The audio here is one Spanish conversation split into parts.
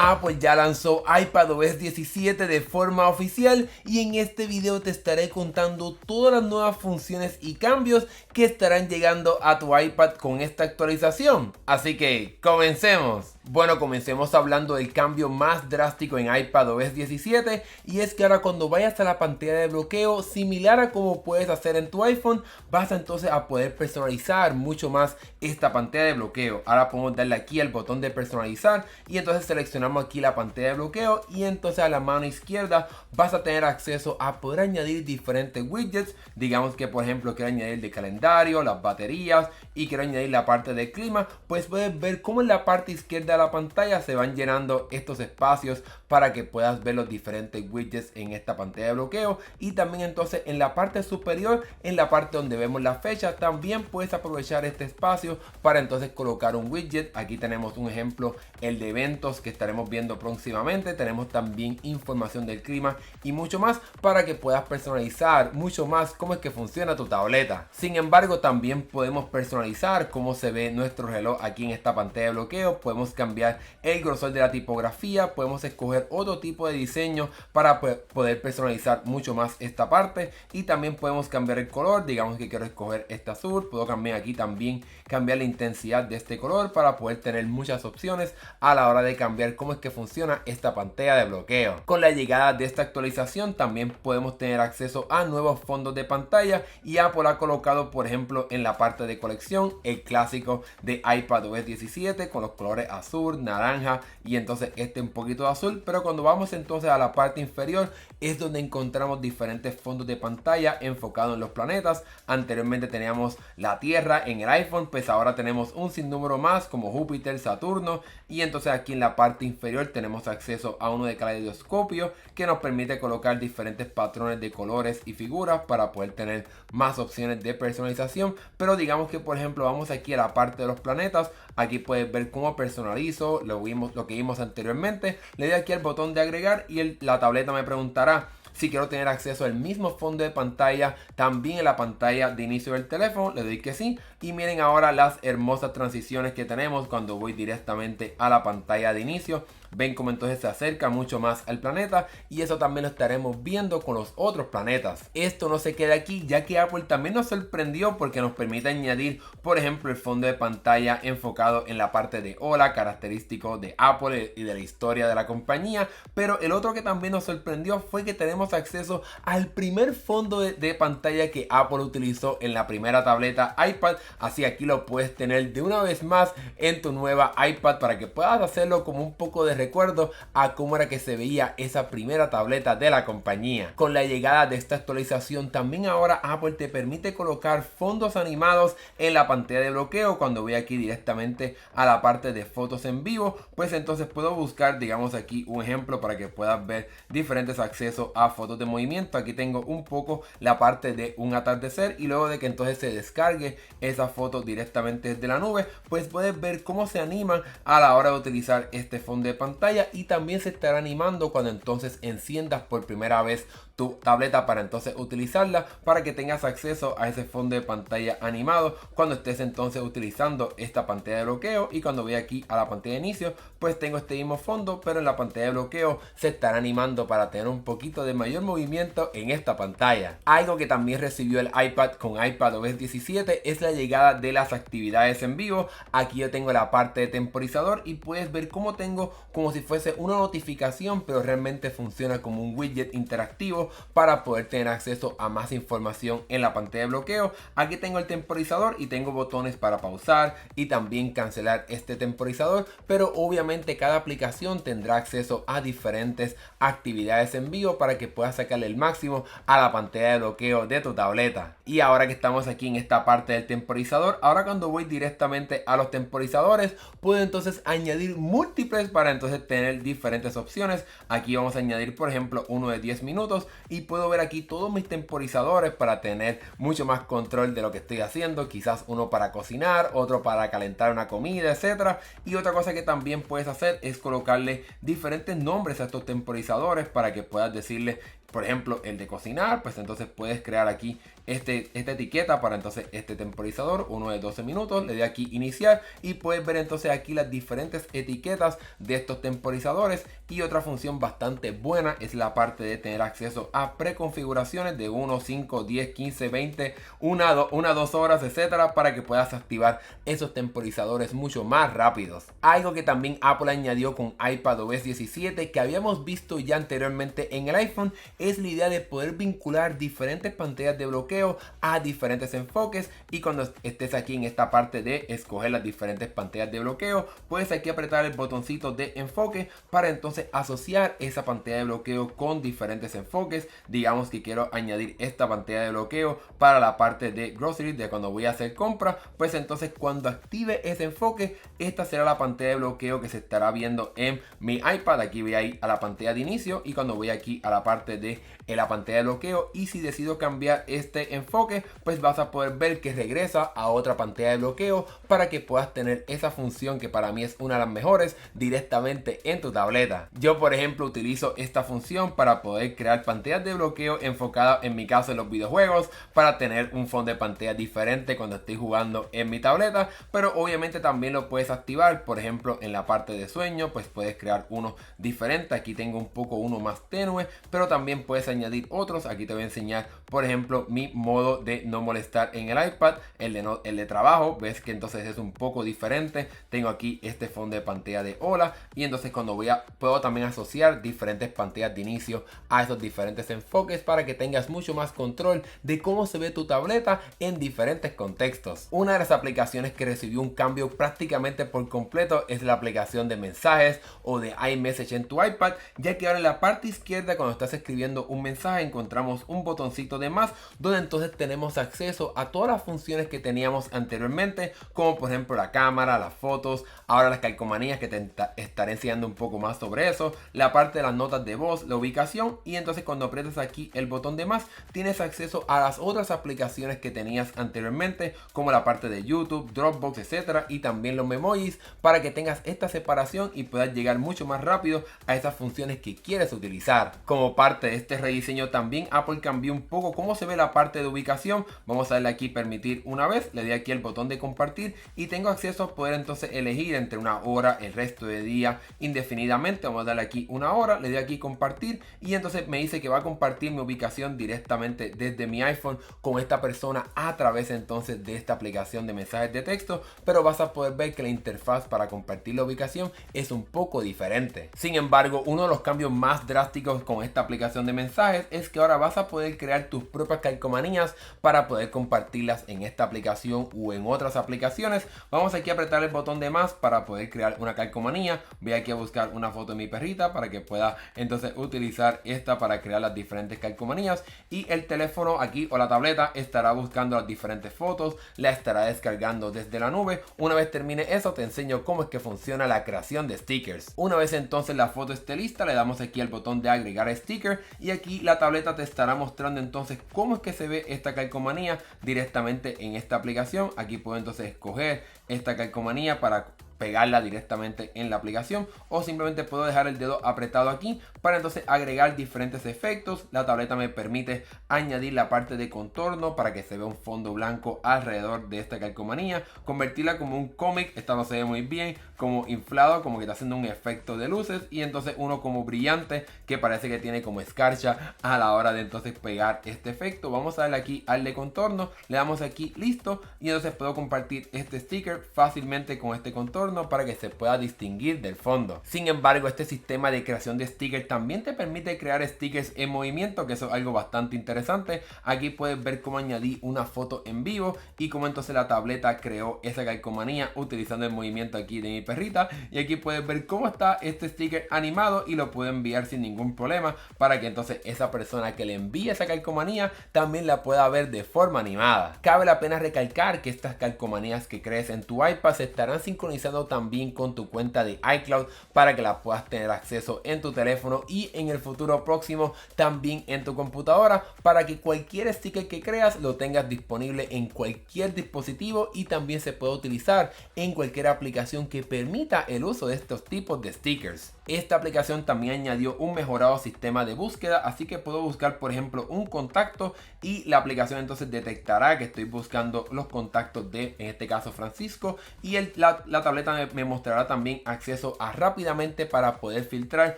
Apple ya lanzó iPadOS 17 de forma oficial y en este video te estaré contando todas las nuevas funciones y cambios que estarán llegando a tu iPad con esta actualización. Así que comencemos. Bueno, comencemos hablando del cambio más drástico en iPadOS 17 y es que ahora cuando vayas a la pantalla de bloqueo, similar a como puedes hacer en tu iPhone, vas entonces a poder personalizar mucho más esta pantalla de bloqueo. Ahora podemos darle aquí al botón de personalizar y entonces seleccionamos aquí la pantalla de bloqueo y entonces a la mano izquierda vas a tener acceso a poder añadir diferentes widgets. Digamos que por ejemplo quiero añadir de calendario, las baterías y quiero añadir la parte de clima, pues puedes ver cómo en la parte izquierda de la pantalla se van llenando estos espacios para que puedas ver los diferentes widgets en esta pantalla de bloqueo. Y también entonces en la parte superior, en la parte donde vemos la fecha, también puedes aprovechar este espacio para entonces colocar un widget. Aquí tenemos un ejemplo, el de eventos que estaremos viendo próximamente. Tenemos también información del clima y mucho más para que puedas personalizar mucho más cómo es que funciona tu tableta. Sin embargo, también podemos personalizar cómo se ve nuestro reloj aquí en esta pantalla de bloqueo. Podemos cambiar el grosor de la tipografía, podemos escoger otro tipo de diseño para poder personalizar mucho más esta parte y también podemos cambiar el color. Digamos que quiero escoger este azul, puedo cambiar aquí también cambiar la intensidad de este color para poder tener muchas opciones a la hora de cambiar cómo es que funciona esta pantalla de bloqueo. Con la llegada de esta actualización también podemos tener acceso a nuevos fondos de pantalla y Apple ha colocado por ejemplo en la parte de colección el clásico de iPadOS 17 con los colores azul, naranja y entonces este un poquito de azul. Pero cuando vamos entonces a la parte inferior es donde encontramos diferentes fondos de pantalla enfocados en los planetas. Anteriormente teníamos la Tierra en el iPhone, pues ahora tenemos un sinnúmero más como Júpiter, Saturno y entonces aquí en la parte inferior tenemos acceso a uno de caleidoscopio que nos permite colocar diferentes patrones de colores y figuras para poder tener más opciones de personalización. Pero digamos que por ejemplo vamos aquí a la parte de los planetas, aquí puedes ver cómo personalizo lo que vimos anteriormente. Le doy aquí al botón de agregar y la tableta me preguntará si quiero tener acceso al mismo fondo de pantalla también en la pantalla de inicio del teléfono. Le doy que sí y miren ahora las hermosas transiciones que tenemos cuando voy directamente a la pantalla de inicio. Ven cómo entonces se acerca mucho más al planeta y eso también lo estaremos viendo con los otros planetas. Esto no se queda aquí, ya que Apple también nos sorprendió porque nos permite añadir por ejemplo el fondo de pantalla enfocado en la parte de hola, característico de Apple y de la historia de la compañía. Pero el otro que también nos sorprendió fue que tenemos acceso al primer fondo de pantalla que Apple utilizó en la primera tableta iPad. Así aquí lo puedes tener de una vez más en tu nueva iPad para que puedas hacerlo como un poco de recuerdo a cómo era que se veía esa primera tableta de la compañía. Con la llegada de esta actualización también ahora Apple te permite colocar fondos animados en la pantalla de bloqueo. Cuando voy aquí directamente a la parte de fotos en vivo, pues entonces puedo buscar, digamos aquí un ejemplo para que puedas ver diferentes accesos a fotos de movimiento. Aquí tengo un poco la parte de un atardecer y luego de que entonces se descargue esa foto directamente desde la nube, pues puedes ver cómo se animan a la hora de utilizar este fondo de pantalla y también se estará animando cuando entonces enciendas por primera vez tu tableta para entonces utilizarla, para que tengas acceso a ese fondo de pantalla animado cuando estés entonces utilizando esta pantalla de bloqueo. Y cuando voy aquí a la pantalla de inicio, pues tengo este mismo fondo, pero en la pantalla de bloqueo se estará animando para tener un poquito de mayor movimiento en esta pantalla. Algo que también recibió el iPad con iPadOS 17 es la llegada de las actividades en vivo. Aquí yo tengo la parte de temporizador y puedes ver cómo tengo como si fuese una notificación, pero realmente funciona como un widget interactivo para poder tener acceso a más información en la pantalla de bloqueo. Aquí tengo el temporizador y tengo botones para pausar y también cancelar este temporizador, pero obviamente cada aplicación tendrá acceso a diferentes actividades en vivo para que puedas sacarle el máximo a la pantalla de bloqueo de tu tableta. Y ahora que estamos aquí en esta parte del temporizador, ahora cuando voy directamente a los temporizadores puedo entonces añadir múltiples para entonces tener diferentes opciones. Aquí vamos a añadir por ejemplo uno de 10 minutos y puedo ver aquí todos mis temporizadores para tener mucho más control de lo que estoy haciendo. Quizás uno para cocinar, otro para calentar una comida, etcétera. Y otra cosa que también puedes hacer es colocarle diferentes nombres a estos temporizadores para que puedas decirle por ejemplo el de cocinar, pues entonces puedes crear aquí esta etiqueta para entonces este temporizador, uno de 12 minutos, le doy aquí iniciar y puedes ver entonces aquí las diferentes etiquetas de estos temporizadores. Y otra función bastante buena es la parte de tener acceso a preconfiguraciones de 1, 5, 10, 15, 20, 2 horas, etcétera, para que puedas activar esos temporizadores mucho más rápidos. Algo que también Apple añadió con iPadOS 17 que habíamos visto ya anteriormente en el iPhone es la idea de poder vincular diferentes pantallas de bloqueo a diferentes enfoques, y cuando estés aquí en esta parte de escoger las diferentes pantallas de bloqueo, puedes aquí apretar el botoncito de enfoque para entonces asociar esa pantalla de bloqueo con diferentes enfoques. Digamos que quiero añadir esta pantalla de bloqueo para la parte de grocery, de cuando voy a hacer compra, pues entonces cuando active ese enfoque, esta será la pantalla de bloqueo que se estará viendo en mi iPad. Aquí voy a ir a la pantalla de inicio y cuando voy aquí a la parte de la pantalla de bloqueo, y si decido cambiar este enfoque, pues vas a poder ver que regresa a otra pantalla de bloqueo para que puedas tener esa función que para mí es una de las mejores directamente en tu tableta. Yo por ejemplo utilizo esta función para poder crear pantallas de bloqueo enfocadas en mi caso en los videojuegos, para tener un fondo de pantalla diferente cuando estoy jugando en mi tableta, pero obviamente también lo puedes activar, por ejemplo en la parte de sueño, pues puedes crear uno diferente. Aquí tengo un poco uno más tenue, pero también puedes añadir otros. Aquí te voy a enseñar por ejemplo mi modo de no molestar en el iPad, el de trabajo. Ves que entonces es un poco diferente. Tengo aquí este fondo de pantalla de hola, y entonces cuando puedo también asociar diferentes pantallas de inicio a esos diferentes enfoques para que tengas mucho más control de cómo se ve tu tableta en diferentes contextos. Una de las aplicaciones que recibió un cambio prácticamente por completo es la aplicación de mensajes o de iMessage en tu iPad, ya que ahora en la parte izquierda cuando estás escribiendo un mensaje encontramos un botoncito de más, donde entonces tenemos acceso a todas las funciones que teníamos anteriormente, como por ejemplo la cámara, las fotos, ahora las calcomanías, que te estaré enseñando un poco más sobre eso, la parte de las notas de voz, la ubicación, y entonces cuando aprietas aquí el botón de más tienes acceso a las otras aplicaciones que tenías anteriormente, como la parte de YouTube, Dropbox, etcétera, y también los memojis, para que tengas esta separación y puedas llegar mucho más rápido a esas funciones que quieres utilizar. Como parte de este rediseño también Apple cambió un poco cómo se ve la parte de ubicación. Vamos a darle aquí permitir una vez, le doy aquí el botón de compartir y tengo acceso a poder entonces elegir entre una hora, el resto de día, indefinidamente. Vamos a darle aquí una hora, le doy aquí compartir y entonces me dice que va a compartir mi ubicación directamente desde mi iPhone con esta persona a través entonces de esta aplicación de mensajes de texto, pero vas a poder ver que la interfaz para compartir la ubicación es un poco diferente. Sin embargo, uno de los cambios más drásticos con esta aplicación de mensajes es que ahora vas a poder crear tus propias calcomanías para poder compartirlas en esta aplicación o en otras aplicaciones. Vamos aquí a apretar el botón de más para poder crear una calcomanía. Voy aquí a buscar una foto de mi perrita para que pueda entonces utilizar esta para crear las diferentes calcomanías, y el teléfono aquí o la tableta estará buscando las diferentes fotos, la estará descargando desde la nube. Una vez termine eso te enseño cómo es que funciona la creación de stickers. Una vez entonces la foto esté lista, le damos aquí el botón de agregar sticker y aquí la tableta te estará mostrando entonces cómo es que se ve esta calcomanía directamente en esta aplicación. Aquí puedo entonces escoger esta calcomanía para pegarla directamente en la aplicación, o simplemente puedo dejar el dedo apretado aquí para entonces agregar diferentes efectos. La tableta me permite añadir la parte de contorno para que se vea un fondo blanco alrededor de esta calcomanía, convertirla como un cómic, esta no se ve muy bien, como inflado, como que está haciendo un efecto de luces, y entonces uno como brillante que parece que tiene como escarcha a la hora de entonces pegar este efecto. Vamos a darle aquí al de contorno, le damos aquí listo y entonces puedo compartir este sticker fácilmente con este contorno para que se pueda distinguir del fondo. Sin embargo, este sistema de creación de stickers también te permite crear stickers en movimiento, que eso es algo bastante interesante. Aquí puedes ver cómo añadí una foto en vivo y cómo entonces la tableta creó esa calcomanía utilizando el movimiento aquí de mi perrita, y aquí puedes ver cómo está este sticker animado y lo puedo enviar sin ningún problema para que entonces esa persona que le envíe esa calcomanía también la pueda ver de forma animada. Cabe la pena recalcar que estas calcomanías que crees en tu iPad se estarán sincronizando también con tu cuenta de iCloud para que la puedas tener acceso en tu teléfono y en el futuro próximo también en tu computadora, para que cualquier sticker que creas lo tengas disponible en cualquier dispositivo y también se puede utilizar en cualquier aplicación que permita el uso de estos tipos de stickers. Esta aplicación también añadió un mejorado sistema de búsqueda, así que puedo buscar por ejemplo un contacto y la aplicación entonces detectará que estoy buscando los contactos de, en este caso, Francisco, y la tableta me mostrará también acceso a rápidamente para poder filtrar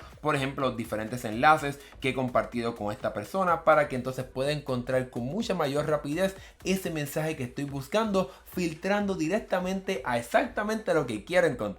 por ejemplo diferentes enlaces que he compartido con esta persona, para que entonces pueda encontrar con mucha mayor rapidez ese mensaje que estoy buscando, filtrando directamente a exactamente lo que quiero encontrar.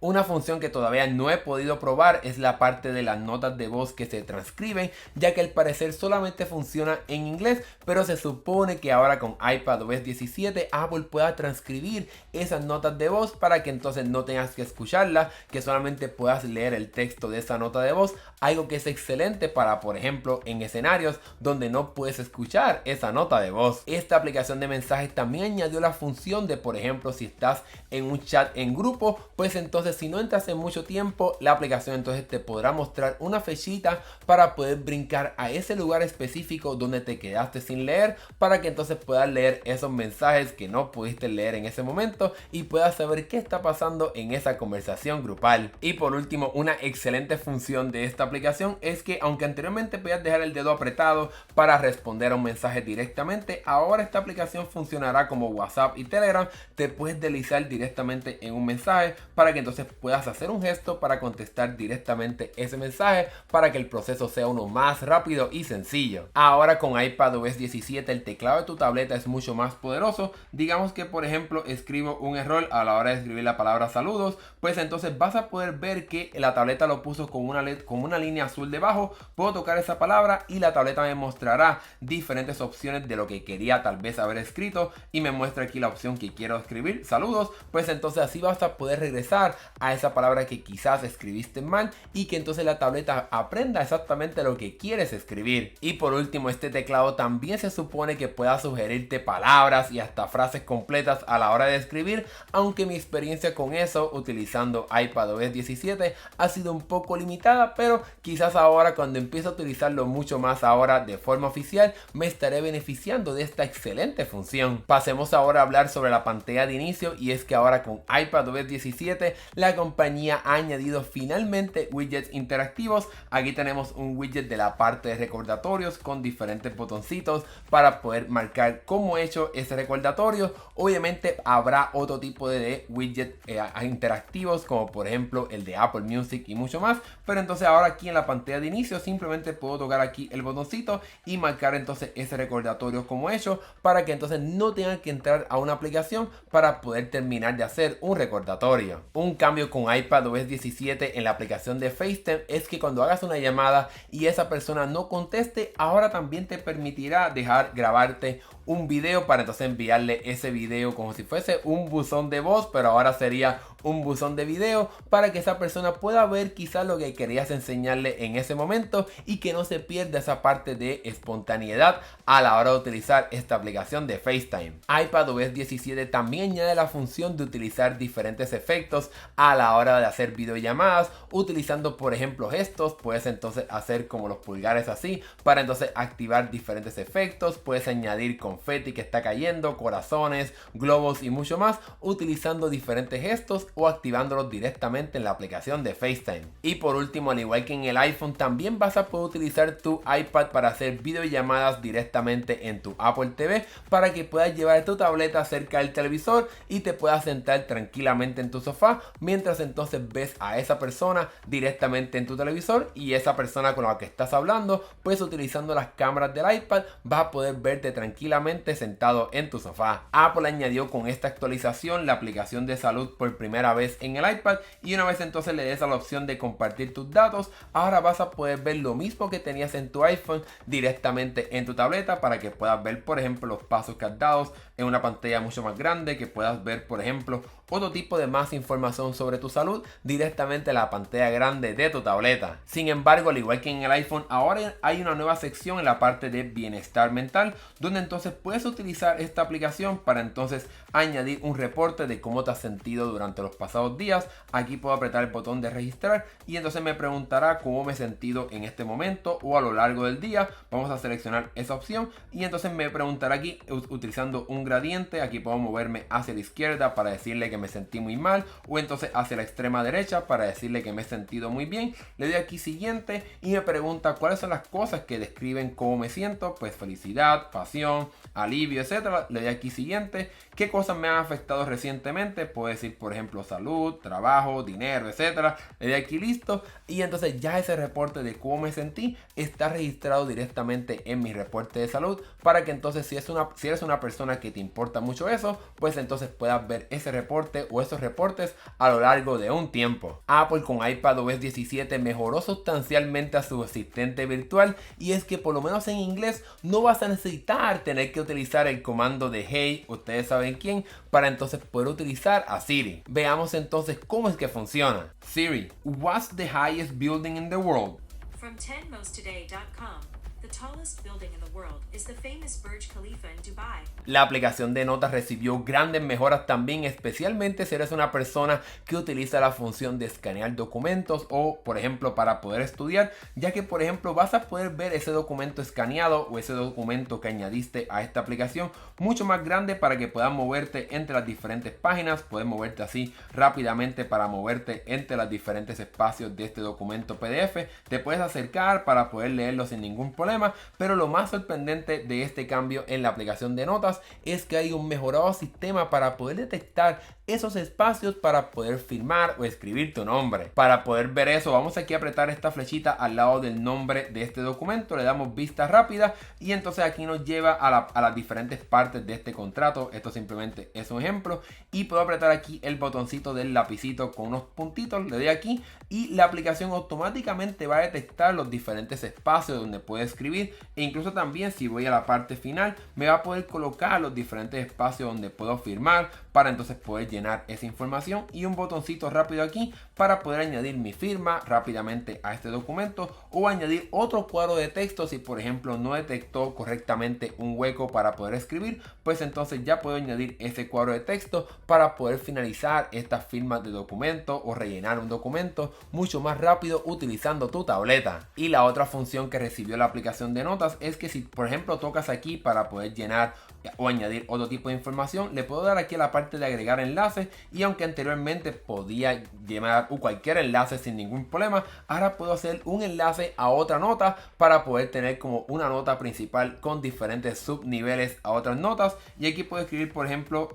Una función que todavía no he podido probar es la parte de las notas de voz que se transcriben, ya que al parecer solamente funciona en inglés, pero se supone que ahora con iPadOS 17 Apple pueda transcribir esas notas de voz para que entonces no tengas que escucharlas, que solamente puedas leer el texto de esa nota de voz, algo que es excelente para por ejemplo en escenarios donde no puedes escuchar esa nota de voz. Esta aplicación de mensajes también añadió la función de por ejemplo si estás en un chat en grupo, pues entonces si no entras en mucho tiempo, la aplicación entonces te podrá mostrar una fechita para poder brincar a ese lugar específico donde te quedaste sin leer, para que entonces puedas leer esos mensajes que no pudiste leer en ese momento y puedas saber qué está pasando en esa conversación grupal. Y por último, una excelente función de esta aplicación es que aunque anteriormente podías dejar el dedo apretado para responder a un mensaje directamente, ahora esta aplicación funcionará como WhatsApp y Telegram. Te puedes deslizar directamente en un mensaje para que entonces puedas hacer un gesto para contestar directamente ese mensaje, para que el proceso sea uno más rápido y sencillo. Ahora con iPadOS 17 el teclado de tu tableta es mucho más poderoso. Digamos que por ejemplo escribo un error a la hora de escribir la palabra saludos, pues entonces vas a poder ver que la tableta lo puso con una línea azul debajo. Puedo tocar esa palabra y la tableta me mostrará diferentes opciones de lo que quería tal vez haber escrito, y me muestra aquí la opción que quiero escribir, saludos. Pues entonces así vas a poder regresar a esa palabra que quizás escribiste mal y que entonces la tableta aprenda exactamente lo que quieres escribir. Y por último, este teclado también se supone que pueda sugerirte palabras y hasta frases completas a la hora de escribir, aunque mi experiencia con eso utilizando iPadOS 17 ha sido un poco limitada, pero quizás ahora cuando empiece a utilizarlo mucho más ahora de forma oficial me estaré beneficiando de esta excelente función. Pasemos ahora a hablar sobre la pantalla de inicio, y es que ahora con iPadOS 17 la compañía ha añadido finalmente widgets interactivos. Aquí tenemos un widget de la parte de recordatorios con diferentes botoncitos para poder marcar cómo he hecho ese recordatorio. Obviamente habrá otro tipo de widgets interactivos, como por ejemplo el de Apple Music y mucho más, pero entonces ahora aquí en la pantalla de inicio simplemente puedo tocar aquí el botoncito y marcar entonces ese recordatorio como he hecho, para que entonces no tengan que entrar a una aplicación para poder terminar de hacer un recordatorio. Un cambio con iPadOS 17 en la aplicación de FaceTime es que cuando hagas una llamada y esa persona no conteste, ahora también te permitirá grabarte un video para entonces enviarle ese video como si fuese un buzón de voz, pero ahora sería un buzón de video, para que esa persona pueda ver quizás lo que querías enseñarle en ese momento y que no se pierda esa parte de espontaneidad a la hora de utilizar esta aplicación de FaceTime. iPadOS 17 también añade la función de utilizar diferentes efectos a la hora de hacer videollamadas, utilizando por ejemplo gestos. Puedes entonces hacer como los pulgares así para entonces activar diferentes efectos. Puedes añadir confeti que está cayendo, corazones, globos y mucho más, utilizando diferentes gestos o activándolos directamente en la aplicación de FaceTime. Y por último, al igual que en el iPhone, también vas a poder utilizar tu iPad para hacer videollamadas directamente en tu Apple TV, para que puedas llevar tu tableta cerca del televisor y te puedas sentar tranquilamente en tu sofá mientras entonces ves a esa persona directamente en tu televisor, y esa persona con la que estás hablando, pues utilizando las cámaras del iPad vas a poder verte tranquilamente sentado en tu sofá. Apple añadió con esta actualización la aplicación de salud por primera vez en el iPad, y una vez entonces le des a la opción de compartir tus datos, ahora vas a poder ver lo mismo que tenías en tu iPhone directamente en tu tableta, para que puedas ver por ejemplo los pasos que has dado en una pantalla mucho más grande, que puedas ver por ejemplo otro tipo de más información sobre tu salud directamente en la pantalla grande de tu tableta. Sin embargo, al igual que en el iPhone, ahora hay una nueva sección en la parte de bienestar mental, donde entonces puedes utilizar esta aplicación para entonces añadir un reporte de cómo te has sentido durante los pasados días. Aquí puedo apretar el botón de registrar y entonces me preguntará cómo me he sentido en este momento o a lo largo del día. Vamos a seleccionar esa opción y entonces me preguntará aquí utilizando un gradiente. Aquí puedo moverme hacia la izquierda para decirle que me sentí muy mal, o entonces hacia la extrema derecha para decirle que me he sentido muy bien. Le doy aquí siguiente y me pregunta cuáles son las cosas que describen cómo me siento, pues felicidad, pasión, alivio, etcétera. Le doy aquí siguiente. ¿Qué cosas me han afectado recientemente? Puedo decir, por ejemplo, salud, trabajo, dinero, etcétera. Le doy aquí listo y entonces ya ese reporte de cómo me sentí está registrado directamente en mi reporte de salud, para que entonces si eres una persona que te importa mucho eso, pues entonces puedas ver ese reporte o esos reportes a lo largo de un tiempo. Apple con iPadOS 17 mejoró sustancialmente a su asistente virtual, y es que por lo menos en inglés no vas a necesitar tener que utilizar el comando de Hey, ustedes saben quién, para entonces poder utilizar a Siri. Veamos entonces cómo es que funciona. Siri, what's the highest building in the world? From 10mosttoday.com, the tallest building in the world is the famous Burj Khalifa in Dubai. La aplicación de notas recibió grandes mejoras también, especialmente si eres una persona que utiliza la función de escanear documentos o, por ejemplo, para poder estudiar, ya que, por ejemplo, vas a poder ver ese documento escaneado o ese documento que añadiste a esta aplicación mucho más grande para que puedas moverte entre las diferentes páginas. Puedes moverte así rápidamente para moverte entre los diferentes espacios de este documento PDF. Te puedes acercar para poder leerlo sin ningún problema, pero lo más sorprendente de este cambio en la aplicación de notas es que hay un mejorado sistema para poder detectar esos espacios para poder firmar o escribir tu nombre. Para poder ver eso, vamos aquí a apretar esta flechita al lado del nombre de este documento, le damos vista rápida y entonces aquí nos lleva a las diferentes partes de este contrato. Esto simplemente es un ejemplo y puedo apretar aquí el botoncito del lapicito con unos puntitos, le doy aquí y la aplicación automáticamente va a detectar los diferentes espacios donde puedo escribir, e incluso también si voy a la parte final me va a poder colocar los diferentes espacios donde puedo firmar para entonces poder llenar esa información, y un botoncito rápido aquí para poder añadir mi firma rápidamente a este documento o añadir otro cuadro de texto si por ejemplo no detectó correctamente un hueco para poder escribir, pues entonces ya puedo añadir ese cuadro de texto para poder finalizar estas firmas de documento o rellenar un documento mucho más rápido utilizando tu tableta. Y la otra función que recibió la aplicación de notas es que si por ejemplo tocas aquí para poder llenar o añadir otro tipo de información, le puedo dar aquí a la parte de agregar enlaces, y aunque anteriormente podía llenar cualquier enlace sin ningún problema, ahora puedo hacer un enlace a otra nota para poder tener como una nota principal con diferentes subniveles a otras notas. Y aquí puedo escribir por ejemplo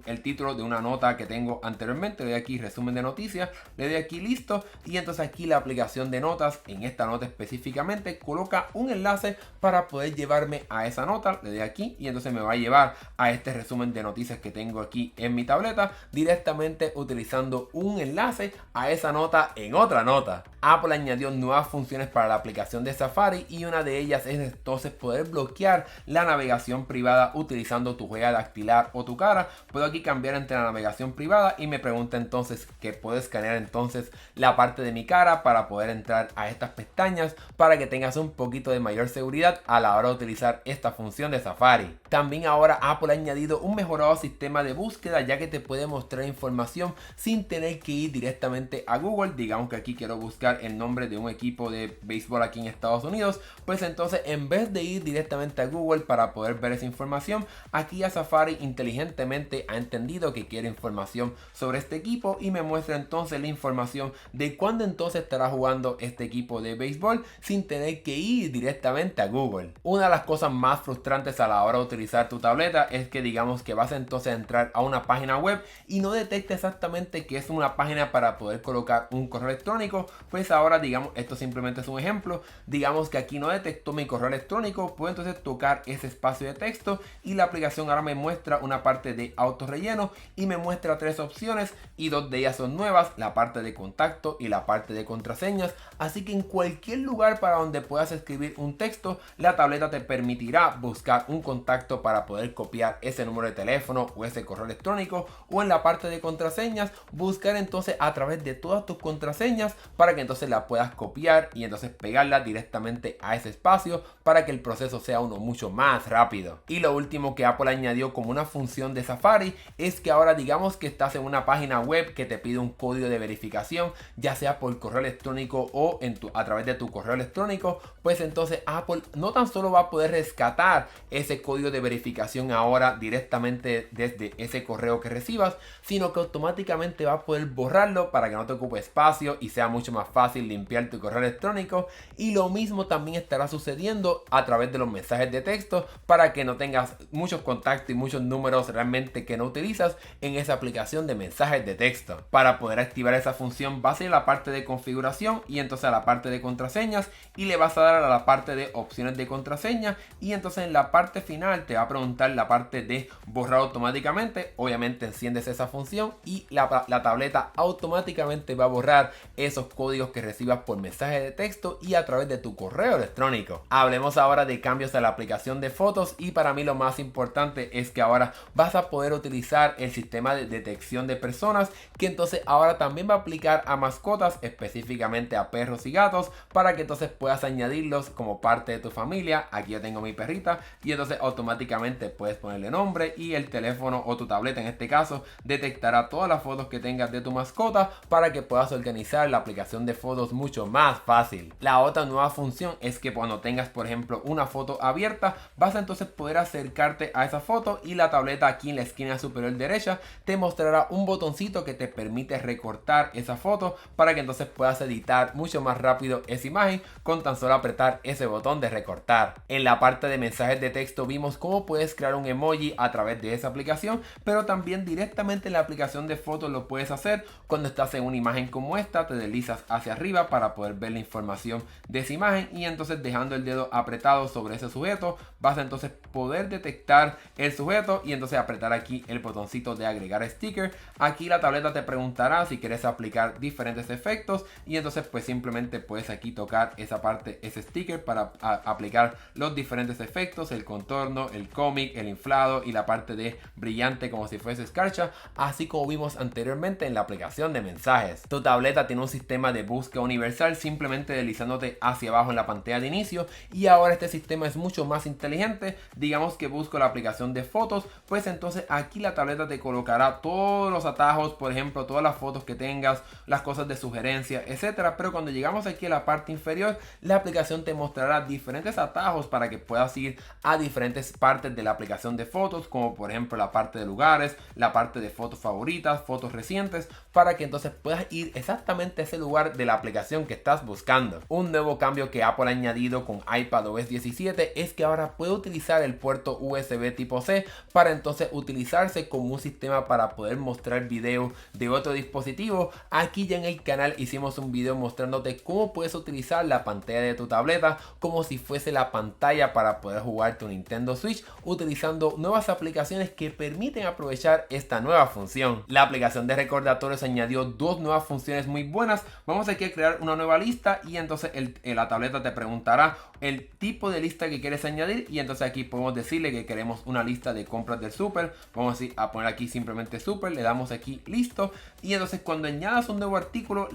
el título de una nota que tengo anteriormente, le doy aquí resumen de noticias, le doy aquí listo, y entonces aquí la aplicación de notas en esta nota específicamente coloca un enlace para poder llevarme a esa nota, le doy aquí y entonces me va a llevar a este resumen de noticias que tengo aquí en mi tableta directamente utilizando un enlace a esa nota en otra nota. Apple añadió nuevas funciones para la aplicación de Safari, y una de ellas es entonces poder bloquear la navegación privada utilizando tu huella dactilar o tu cara. Puedo aquí cambiar entre la navegación privada y me pregunta entonces que puedo escanear entonces la parte de mi cara para poder entrar a estas pestañas para que tengas un poquito de mayor seguridad a la hora de utilizar esta función de Safari. También ahora Apple ha añadido un mejorado sistema de búsqueda, ya que te puede mostrar información sin tener que ir directamente a Google. Digamos que aquí quiero buscar el nombre de un equipo de béisbol aquí en Estados Unidos, pues entonces en vez de ir directamente a Google para poder ver esa información, aquí a Safari inteligentemente ha entendido que quiere información sobre este equipo y me muestra entonces la información de cuándo entonces estará jugando este equipo de béisbol sin tener que ir directamente a Google. Una de las cosas más frustrantes a la hora de utilizar tu tableta es que digamos que vas entonces a entrar a una página web y no detecta exactamente que es una página para poder colocar un correo electrónico. Pues ahora digamos, esto simplemente es un ejemplo, digamos que aquí no detectó mi correo electrónico, puedo entonces tocar ese espacio de texto y la aplicación ahora me muestra una parte de autorrelleno y me muestra 3 opciones, y 2 de ellas son nuevas, la parte de contacto y la parte de contraseñas. Así que en cualquier lugar para donde puedas escribir un texto, la tableta te permitirá buscar un contacto para poder copiar ese número de teléfono o ese correo electrónico, o en la parte de contraseñas buscar entonces a través de todas tus contraseñas para que entonces la puedas copiar y entonces pegarla directamente a ese espacio para que el proceso sea uno mucho más rápido. Y lo último que Apple añadió como una función de Safari es que ahora digamos que estás en una página web que te pide un código de verificación, ya sea por correo electrónico o a través de tu correo electrónico, pues entonces Apple no tan solo va a poder rescatar ese código de de verificación ahora directamente desde ese correo que recibas, sino que automáticamente va a poder borrarlo para que no te ocupe espacio y sea mucho más fácil limpiar tu correo electrónico. Y lo mismo también estará sucediendo a través de los mensajes de texto para que no tengas muchos contactos y muchos números realmente que no utilizas en esa aplicación de mensajes de texto. Para poder activar esa función vas a ir a la parte de configuración y entonces a la parte de contraseñas y le vas a dar a la parte de opciones de contraseña y entonces en la parte final te va a preguntar la parte de borrar automáticamente. Obviamente enciendes esa función y la tableta automáticamente va a borrar esos códigos que recibas por mensaje de texto y a través de tu correo electrónico. Hablemos ahora de cambios a la aplicación de fotos y para mí lo más importante es que ahora vas a poder utilizar el sistema de detección de personas, que entonces ahora también va a aplicar a mascotas, específicamente a perros y gatos, para que entonces puedas añadirlos como parte de tu familia. Aquí yo tengo mi perrita y entonces automáticamente puedes ponerle nombre y el teléfono o tu tableta en este caso detectará todas las fotos que tengas de tu mascota para que puedas organizar la aplicación de fotos mucho más fácil. La otra nueva función es que cuando tengas por ejemplo una foto abierta vas a entonces poder acercarte a esa foto y la tableta aquí en la esquina superior derecha te mostrará un botoncito que te permite recortar esa foto para que entonces puedas editar mucho más rápido esa imagen con tan solo apretar ese botón de recortar. En la parte de mensajes de texto vimos cómo puedes crear un emoji a través de esa aplicación, pero también directamente en la aplicación de fotos lo puedes hacer. Cuando estás en una imagen como esta te deslizas hacia arriba para poder ver la información de esa imagen y entonces dejando el dedo apretado sobre ese sujeto vas a entonces poder detectar el sujeto y entonces apretar aquí el botoncito de agregar sticker. Aquí la tableta te preguntará si quieres aplicar diferentes efectos y entonces pues simplemente puedes aquí tocar esa parte, ese sticker para aplicar los diferentes efectos, el contorno, el cómic, el inflado y la parte de brillante como si fuese escarcha, así como vimos anteriormente en la aplicación de mensajes. Tu tableta tiene un sistema de búsqueda universal simplemente deslizándote hacia abajo en la pantalla de inicio y ahora este sistema es mucho más inteligente. Digamos que busco la aplicación de fotos, pues entonces aquí la tableta te colocará todos los atajos, por ejemplo todas las fotos que tengas, las cosas de sugerencia, etcétera. Pero cuando llegamos aquí a la parte inferior, la aplicación te mostrará diferentes atajos para que puedas ir a diferentes partes de la aplicación de fotos, como por ejemplo la parte de lugares, la parte de fotos favoritas, fotos recientes, para que entonces puedas ir exactamente a ese lugar de la aplicación que estás buscando. Un nuevo cambio que Apple ha añadido con iPadOS 17 es que ahora puede utilizar el puerto USB tipo C para entonces utilizarse como un sistema para poder mostrar video de otro dispositivo. Aquí ya en el canal hicimos un video mostrándote cómo puedes utilizar la pantalla de tu tableta como si fuese la pantalla para poder jugar tu Nintendo Switch utilizando nuevas aplicaciones que permiten aprovechar esta nueva función. La aplicación de recordatorios añadió dos nuevas funciones muy buenas. Vamos aquí a crear una nueva lista y entonces la tableta te preguntará el tipo de lista que quieres añadir y entonces aquí podemos decirle que queremos una lista de compras del súper. Vamos a poner aquí simplemente súper, le damos aquí listo y entonces cuando añadas un nuevo artículo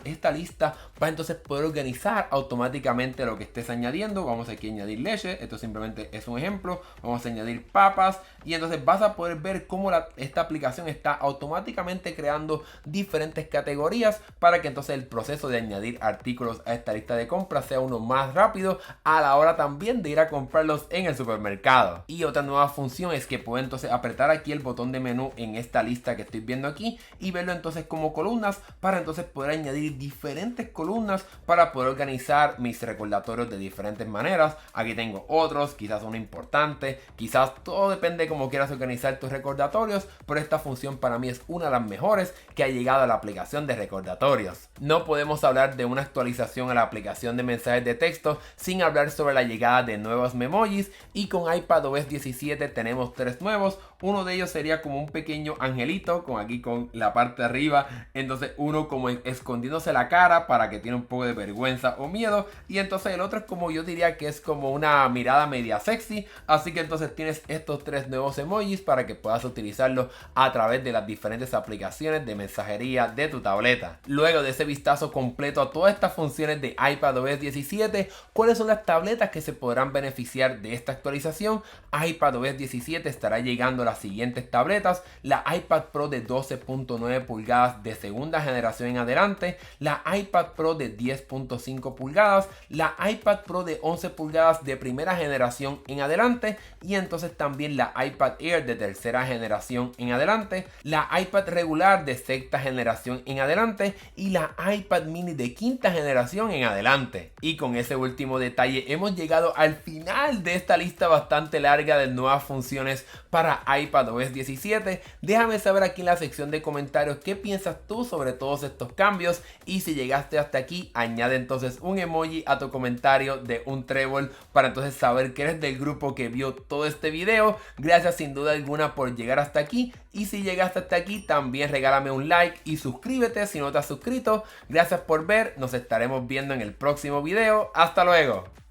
esta lista va a entonces poder organizar automáticamente lo que estés añadiendo. Vamos aquí a añadir leche, esto simplemente es un ejemplo. Vamos a añadir papas y entonces vas a poder ver cómo esta aplicación está automáticamente creando diferentes categorías para que entonces el proceso de añadir artículos a esta lista de compras sea uno más rápido a la hora también de ir a comprarlos en el supermercado. Y otra nueva función es que puedo entonces apretar aquí el botón de menú en esta lista que estoy viendo aquí y verlo entonces como columnas para entonces poder añadir diferentes columnas para poder organizar mis recordatorios de diferentes maneras. Aquí tengo otros, quizás uno importante, quizás todo depende cómo quieras organizar tus recordatorios, pero esta función para mí es una de las mejores que ha llegado a la aplicación de recordatorios. No podemos hablar de una actualización a la aplicación de mensajes de texto sin hablar sobre la llegada de nuevos memojis y con iPadOS 17 tenemos tres nuevos. Uno de ellos sería como un pequeño angelito con la parte de arriba, entonces uno como escondiéndose la cara para que tiene un poco de vergüenza o miedo y entonces el otro es como yo diría que es como una mirada media sexy, así que entonces tienes estos tres nuevos emojis para que puedas utilizarlos a través de las diferentes aplicaciones de mensajería de tu tableta. Luego de ese vistazo completo a todas estas funciones de iPadOS 17, ¿cuáles son las tabletas que se podrán beneficiar de esta actualización? iPadOS 17 estará llegando a las siguientes tabletas: la iPad Pro de 12.9 pulgadas de segunda generación en adelante, la iPad Pro de 10.5 pulgadas, la iPad Pro de 11 pulgadas de primera generación en adelante, y entonces también la iPad Air de tercera generación en adelante, la iPad regular de sexta generación en adelante y la iPad mini de quinta generación en adelante. Y con ese último detalle hemos llegado al final de esta lista bastante larga de nuevas funciones para iPadOS 17. Déjame saber aquí en la sección de comentarios qué piensas tú sobre todos estos cambios, y si llegaste hasta aquí, añade entonces un emoji a tu comentario de un trébol para entonces saber que eres del grupo que vio todo este video. Gracias sin duda alguna por llegar hasta aquí, y si llegaste hasta aquí también regálame un like y suscríbete si no te has suscrito. Gracias por ver, nos estaremos viendo en el próximo video. Hasta luego.